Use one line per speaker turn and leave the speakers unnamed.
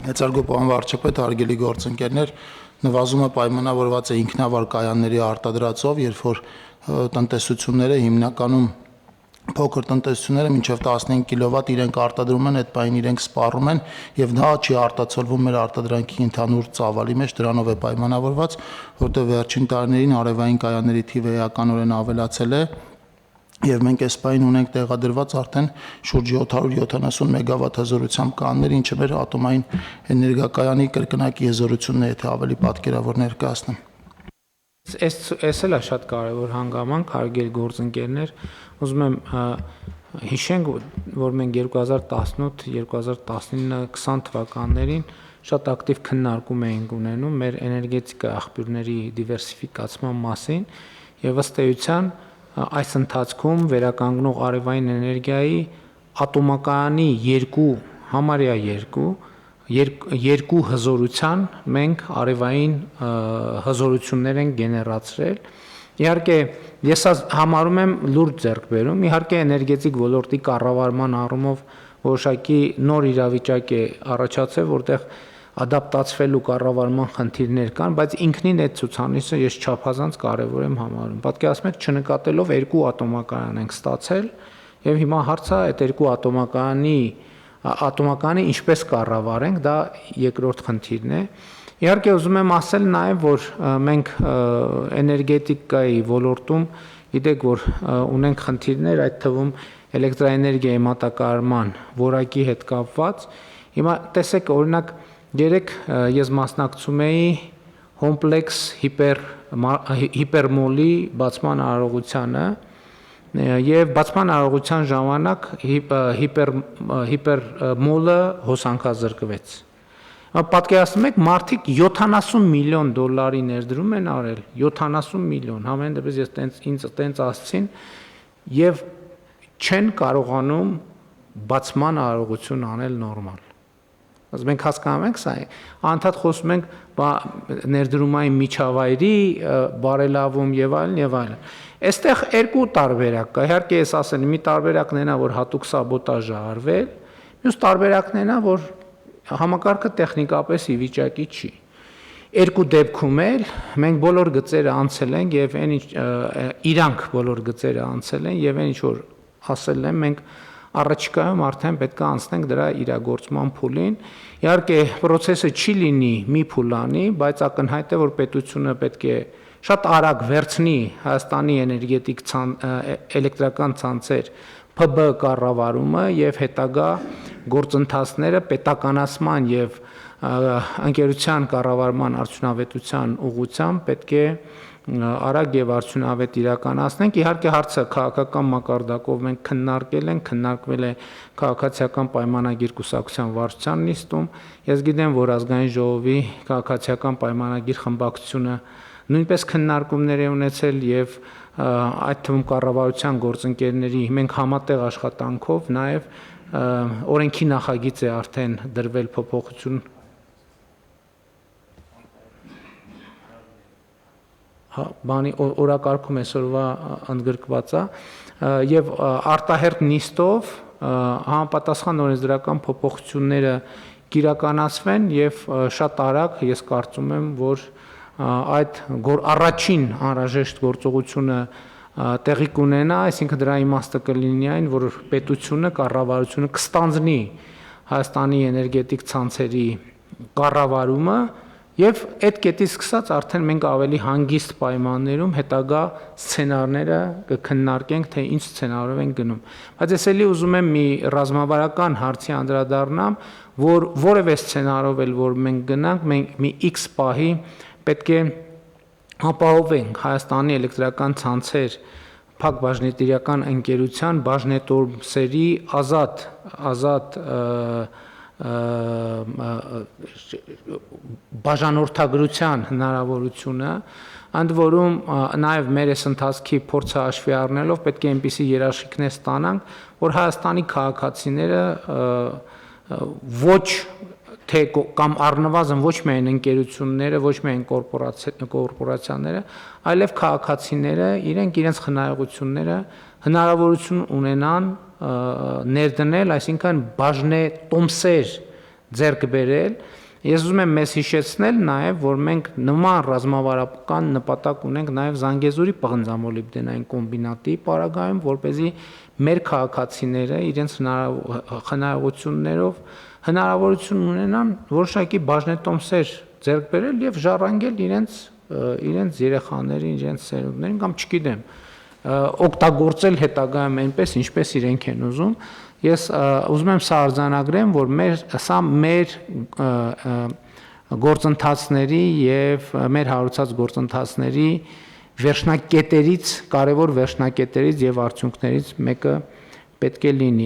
Մեծարգո պարոն վարչապետ, հարգելի գործընկերներ, նվազումը պայմանավորված է ինքնավար կայանների արտադրածով, երբ որ տնտեսությունները հիմնականում փոքր տնտեսությունները մինչև 15 կիլովատ իրենք արտադրում են, այդ պայն իրենք սպառում են եւ դա չի արտացոլվում մեր արտադրանքի ընդհանուր ծավալի մեջ, դրանով է պայմանավորված, որտեղ վերջին տարիներին արևային կայանների թիվը էականորեն ավելացել է եւ մենք այս պայն ունենք տեղադրված արդեն շուրջ 770 մեգավատ հզորությամբ կաններ, ինչը մեր ատոմային էներգակայանի կրկնակի հզորությունն է, եթե ավելի պատկերավոր ներկայացնեմ։
Այս էլ է շատ կարևոր հանգամանք, հարգելի գործընկերներ, ուզում եմ հիշենք, որ մենք 2018, 2019, 20 թվականներին շատ ակտիվ քննարկում էինք ունենում մեր էներգետիկա աղբյուրների դիվերսիֆիկացման մասին եւ ըստ էության այս ընթացքում վերականգնող արևային էներգիայի ատոմակայանի համարյա երկու հզորության մենք արևային հզորություններ են գեներացրել։ Իհարկե, ես համարում եմ լուրջ ձեռքբերում, իհարկե էներգետիկ ոլորտի կառավարման առումով որոշակի նոր իրավիճակ է առաջացել, որտեղ ադապտացվելու կառավարման խնդիրներ կան, բայց ինքնին այդ ցուցանիշը ես չափազանց կարևոր եմ համարում։ Պատկերացնում եք, չնկատելով երկու ատոմակայան ենք ստացել, եւ հիմա հարցը այդ երկու ատոմակայանի ինչպես կառավարենք, դա երկրորդ խնդիրն է։ Իհարկե ուզում եմ ասել նաեւ, որ մենք էներգետիկայի ոլորտում գիտեք, որ ունենք խնդիրներ, այդ թվում էլեկտրաէներգիայի մատակարարման որակի հետ կապված։ Հիմա տեսեք, օրինակ երեք ես մասնակցում էի հոմպլեքս հիպերմոլի բացման արարողությանը եւ բացման արարողության ժամանակ հիպերմոլը հոսանքազրկվեց։ Պատկերացնում եք, մարդիկ $70 միլիոն ներդրում են արել, 70 միլիոն, համեն դեպս ինձ տենց ասցին եւ չեն կարողանում բացման արարողություն անել նորմալ։ אז մենք հասկանում ենք սա, անդադ խոսում ենք ներդրումային միջավայրի բարելավում եւ այլն եւ այլն։ Այստեղ երկու տարբերակ կա։ Իհարկե ես ասել եմ, մի տարբերակն է, որ հատուկ սաբոտաժ է արվել, մյուս տարբերակն է, որ համակարգը տեխնիկապես ի վիճակի չի։ Երկու դեպքում էլ մենք բոլոր գծերը անցել ենք եւ իրանք բոլոր գծերը անցել են եւ այն ինչ որ ասել եմ, մենք առաջիկայում արդեն պետք է անցնենք դրա իրագործման փուլին։ Իհարկե, process-ը չի լինի մի փուլանի, բայց ակնհայտ է, որ պետությունը պետք է շատ արագ վերցնի Հայաստանի էլեկտրական ցանցեր ՓԲ կառավարումը եւ հետագա գործընթացները պետականացման եւ անկերության կառավարման արդյունավետության ուղղությամբ պետք է արագ եւ արդյունավետ իրականացնենք։ Իհարկե հարցը քաղաքական մակարդակով մենք քննարկվել է քաղաքացիական պայմանագիր կուսակցության վարչության նիստում։ Ես գիտեմ, որ ազգային ժողովի քաղաքացիական պայմանագիր խմբակցությունը նույնպես քննարկումներ է ունեցել եւ այդ թվում կառավարության գործընկերների մենք համատեղ աշխատանքով նաեւ օրենքի նախագիծ է արդեն դրվել փոփոխություն բանի օրակարգում այսօրվա ընդգրկված է եւ արտահերթ նիստով համապատասխան օրենսդրական փոփոխությունները կիրականացվեն եւ շատ արագ ես կարծում եմ, որ այդ առաջին անհրաժեշտ գործողությունը տեղի կունենա, այսինքն դրա իմաստը կլինի այն, որ պետությունը, կառավարությունը կստանձնի Հայաստանի էներգետիկ ցանցերի կառավարումը եւ այդ կետից սկսած արդեն մենք ավելի հանգիստ պայմաններում հետագա սցենարները կքննարկենք, թե ինչ սցենարով են գնում։ Բայց ես էլի ուզում եմ մի ռազմավարական հարցի անդրադառնամ, որ որևէ սցենարով էլ որ մենք գնանք, մենք մի X պահի պետք է ապահովենք Հայաստանի էլեկտրական ցանցեր փակ բաժնետիրական ընկերության բաժնետորմսերի ազատ բաժանորդագրության հնարավորությունը, ընդ որում նաև մեր այս ընթացքի փորձը հաշվի առնելով պետք է այնպիսի երաշխիքներ ստանանք, որ Հայաստանի քաղաքացիները ոչ թե կամ առնվազն ոչ միայն ընկերությունները, ոչ միայն կորպորացիաները, այլև քաղաքացիները իրենց խնայողությունները հնարավորություն ունենան ներդնել, այսինքն բաժնետոմսեր ձեռք բերել։ Ես ուզում եմ մեզ հիշեցնել նաև, որ մենք նման ռազմավարական նպատակ ունենք նաև Զանգեզուրի պղնձամոլիբդենային կոմբինատի պարագայում, որպեսզի մեր քաղաքացիները իրենց հնարավորություններով հնարավորություն ունենան որոշակի բաժնետոմսեր ձեռք բերել եւ ժառանգել իրենց երեխաներին, իրենց սերունդներին կամ չգիտեմ, օգտագործել հետագայում այնպես, ինչպես իրենք են ուզում։ Ես ուզում եմ սա արձանագրեմ, որ սա մեր գործընթացների եւ մեր հարուցած գործընթացների վերջնակետերից, կարևոր վերջնակետերից եւ արդյունքներից մեկը պետք է լինի։